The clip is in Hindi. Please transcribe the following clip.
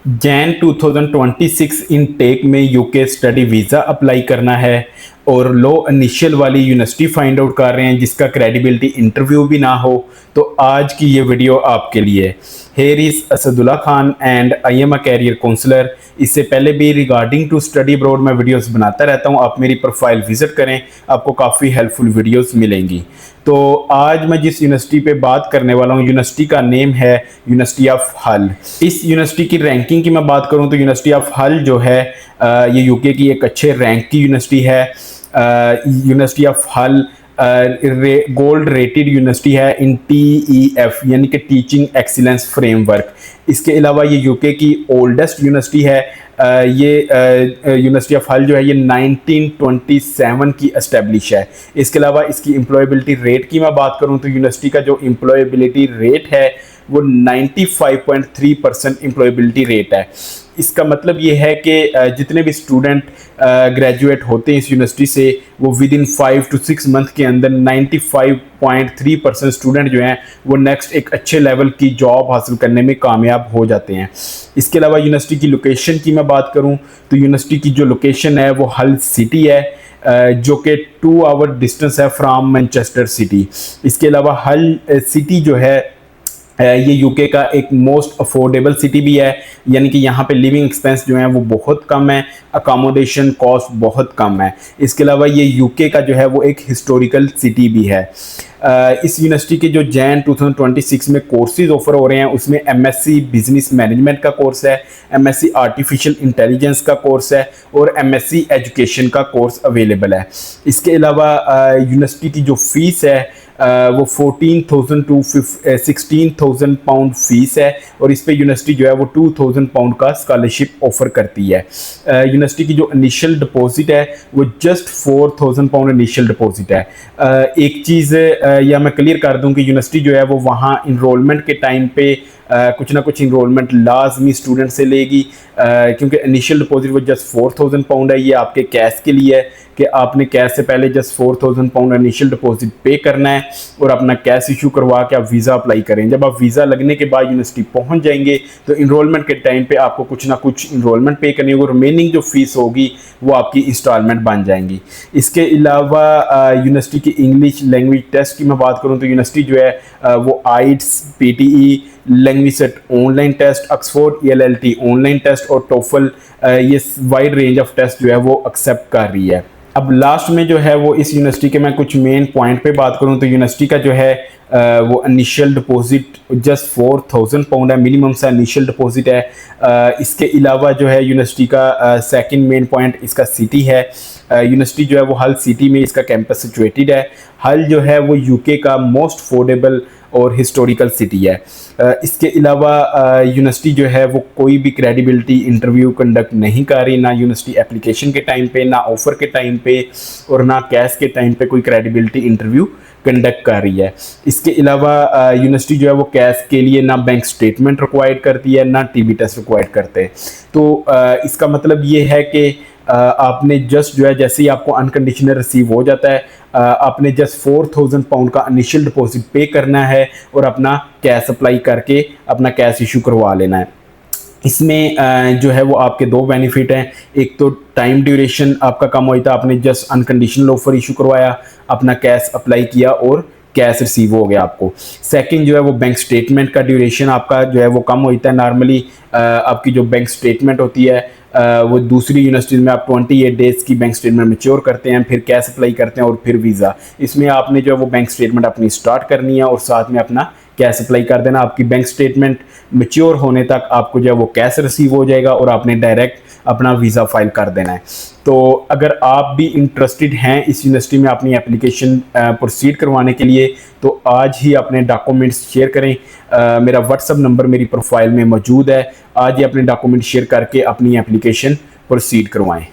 जैन 2026 इनटेक में यूके स्टडी वीज़ा अप्लाई करना है और लो इनिशियल वाली यूनिवर्सिटी फाइंड आउट कर रहे हैं जिसका क्रेडिबिलिटी इंटरव्यू भी ना हो। तो आज की ये वीडियो आपके लिए। Here is Asadullah Khan and I am a career counsellor. इससे पहले भी रिगार्डिंग टू स्टडी अब्रॉड मैं वीडियोस बनाता रहता हूँ, आप मेरी प्रोफाइल विजिट करें, आपको काफ़ी हेल्पफुल वीडियोस मिलेंगी। तो आज मैं जिस यूनिवर्सिटी पे बात करने वाला हूँ, यूनिवर्सिटी का नेम है यूनिवर्सिटी ऑफ हल। इस यूनिवर्सिटी की रैंकिंग की मैं बात करूँ तो यूनिवर्सिटी ऑफ हल जो है ये यूके की एक अच्छे रैंक की यूनिवर्सिटी है। यूनिवर्सिटी ऑफ हल गोल्ड रेटेड यूनिवर्सिटी है इन TEF यानी कि टीचिंग एक्सीलेंस फ्रेमवर्क। इसके अलावा ये यूके की ओल्डेस्ट यूनिवर्सिटी है। ये यूनिवर्सिटी ऑफ हल जो है ये 1927 की एस्टेब्लिश है। इसके अलावा इसकी एम्प्लॉयबिलिटी रेट की मैं बात करूं तो यूनिवर्सिटी का जो एम्प्लॉयबिलिटी रेट है वो 95.3% एम्प्लॉयबिलिटी रेट है। इसका मतलब ये है कि जितने भी स्टूडेंट ग्रेजुएट होते हैं इस यूनिवर्सिटी से वो विद इन 5 to 6 मंथ के अंदर 95.3% स्टूडेंट जो हैं वो नेक्स्ट एक अच्छे लेवल की जॉब हासिल करने में कामयाब हो जाते हैं। इसके अलावा यूनिवर्सिटी की लोकेशन की मैं बात करूं तो यूनिवर्सिटी की जो लोकेशन है वो हल सिटी है, जो कि 2 आवर डिस्टेंस है फ्राम मैनचेस्टर सिटी। इसके अलावा हल सिटी जो है ये यूके का एक मोस्ट अफोर्डेबल सिटी भी है, यानी कि यहाँ पे लिविंग एक्सपेंस जो है वो बहुत कम है, अकोमोडेशन कॉस्ट बहुत कम है। इसके अलावा ये यूके का जो है वो एक हिस्टोरिकल सिटी भी है। इस यूनिवर्सिटी के जो जैन 2026 में कोर्सेज ऑफर हो रहे हैं उसमें MSc बिजनेस मैनेजमेंट का कोर्स है, MSc आर्टिफिशियल इंटेलिजेंस का कोर्स है और MSc एजुकेशन का कोर्स अवेलेबल है। इसके अलावा यूनिवर्सिटी की जो फीस है वो 14,000 to 16,000 पाउंड फीस है और इस पे यूनिवर्सिटी जो है वो 2,000 पाउंड का स्कॉलरशिप ऑफर करती है। यूनिवर्सिटी की जो इनिशियल डिपॉजिट है वो जस्ट 4,000 पाउंड इनिशियल डिपॉजिट है। एक चीज़ या मैं क्लियर कर दूं कि यूनिवर्सिटी जो है वो वहाँ इनरोलमेंट के टाइम पे कुछ ना कुछ इनरोलमेंट लाजमी स्टूडेंट से लेगी, क्योंकि इनिशियल डिपॉजिट वो जस्ट 4,000 पाउंड है। ये आपके कैश के लिए है कि आपने कैश से पहले जस्ट 4,000 पाउंड इनिशियल डिपॉजिट पे करना है और अपना कैश इशू करवा के आप वीज़ा अप्लाई करें। जब आप वीज़ा लगने के बाद यूनिवर्सिटी पहुंच जाएंगे तो इनरोलमेंट के टाइम पे आपको कुछ ना कुछ इनरोलमेंट पे करनी होगी, रिमेनिंग जो फीस होगी वो आपकी इंस्टॉलमेंट बन जाएंगी। इसके अलावा यूनिवर्सिटी की इंग्लिश लैंग्वेज टेस्ट की मैं बात करूँ तो यूनिवर्सिटी जो है वो IELTS PTE language set online test, Oxford ELLT online test और टोफल ये वाइड रेंज ऑफ टेस्ट जो है वो एक्सेप्ट कर रही है। अब लास्ट में जो है वो इस यूनिवर्सिटी के मैं कुछ मेन पॉइंट पे बात करूं तो यूनिवर्सिटी का जो है वो इनिशियल डिपॉजिट जस्ट 4,000 पाउंड है, मिनिमम सा इनिशियल डिपॉजिट है। इसके अलावा जो है यूनिवर्सिटी का सेकंड मेन पॉइंट इसका सिटी है। यूनिवर्सिटी जो है वो हल सिटी में इसका कैंपस सिचुएटेड है। हल जो है वो यूके का मोस्ट अफोर्डेबल और हिस्टोरिकल सिटी है। इसके अलावा यूनिवर्सिटी जो है वो कोई भी क्रेडिबिलिटी इंटरव्यू कंडक्ट नहीं कर रही, ना यूनिवर्सिटी एप्लीकेशन के टाइम पे, ना ऑफ़र के टाइम पे और ना कैश के टाइम पे कोई क्रेडिबिलिटी इंटरव्यू कंडक्ट कर रही है। इसके अलावा यूनिवर्सिटी जो है वो कैश के लिए ना बैंक स्टेटमेंट रिक्वायर्ड करती है, ना TB टेस्ट रिक्वायर्ड करते हैं। तो इसका मतलब ये है कि आपने जस्ट जो है जैसे ही आपको अनकंडीशनल रिसीव हो जाता है आपने जस्ट 4,000 पाउंड का इनिशियल डिपॉजिट पे करना है और अपना कैश अप्लाई करके अपना कैश इशू करवा लेना है। इसमें जो है वो आपके 2 बेनिफिट हैं। एक तो टाइम ड्यूरेशन आपका कम होता है, आपने जस्ट अनकंडीशनल ऑफर इशू करवाया, अपना कैश अप्लाई किया और कैश रिसीव हो गया आपको। सेकंड जो है वो बैंक स्टेटमेंट का ड्यूरेशन आपका जो है वो कम होता है। नॉर्मली आपकी जो बैंक स्टेटमेंट होती है वो दूसरी यूनिवर्सिटीज़ में आप 28 डेज़ की बैंक स्टेटमेंट मैच्योर करते हैं, फिर कैश अप्लाई करते हैं और फिर वीज़ा। इसमें आपने जो है वो बैंक स्टेटमेंट अपनी स्टार्ट करनी है और साथ में अपना कैश अप्लाई कर देना। आपकी बैंक स्टेटमेंट मैच्योर होने तक आपको जो है वो कैश रिसीव हो जाएगा और आपने डायरेक्ट अपना वीज़ा फाइल कर देना है। तो अगर आप भी इंटरेस्टेड हैं इस यूनिवर्सिटी में अपनी एप्लीकेशन प्रोसीड करवाने के लिए तो आज ही अपने डॉक्यूमेंट्स शेयर करें। मेरा व्हाट्सअप नंबर मेरी प्रोफाइल में मौजूद है। आज ही अपने डॉक्यूमेंट शेयर करके अपनी एप्लीकेशन प्रोसीड करवाएं।